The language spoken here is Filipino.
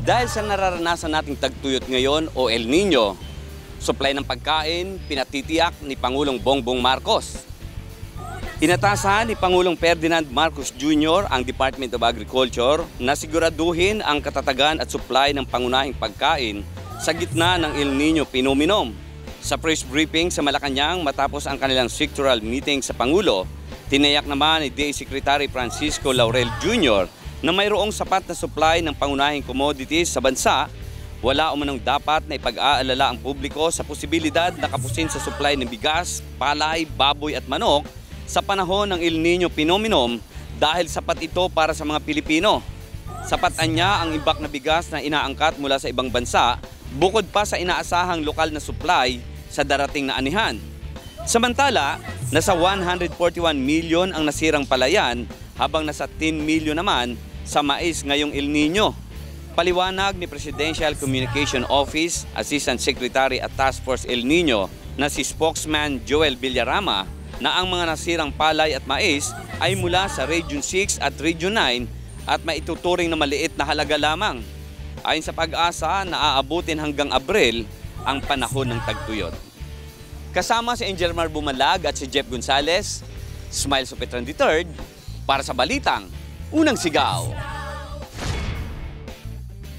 Dahil sa nararanasan nating tagtuyot ngayon o El Nino, supply ng pagkain pinatitiyak ni Pangulong Bongbong Marcos. Inatasahan ni Pangulong Ferdinand Marcos Jr. ang Department of Agriculture na siguraduhin ang katatagan at supply ng pangunahing pagkain sa gitna ng El Nino phenomenon. Sa press briefing sa Malacanang matapos ang kanilang sectoral meeting sa Pangulo, tinayak naman ni DA Secretary Francisco Laurel Jr. na mayroong sapat na supply ng pangunahing commodities sa bansa. Wala umanong dapat na ipag-aalala ang publiko sa posibilidad na kapusin sa supply ng bigas, palay, baboy at manok sa panahon ng El Nino phenomenon dahil sapat ito para sa mga Pilipino. Sapatan niya ang imbak na bigas na inaangkat mula sa ibang bansa bukod pa sa inaasahang lokal na supply sa darating na anihan. Samantala, nasa 141 million ang nasirang palayan habang nasa 10 million naman sa mais ngayong El Nino. Paliwanag ni Presidential Communication Office Assistant Secretary at Task Force El Nino na si spokesman Joel Villarama na ang mga nasirang palay at mais ay mula sa Region 6 at Region 9 at maituturing na maliit na halaga lamang. Ayon sa Pag-asa, naaabutin hanggang Abril ang panahon ng tagtuyot. Kasama si Angelmar Bumalag at si Jeff Gonzalez, Smile Supetran III para sa Balitang Unang Sigaw.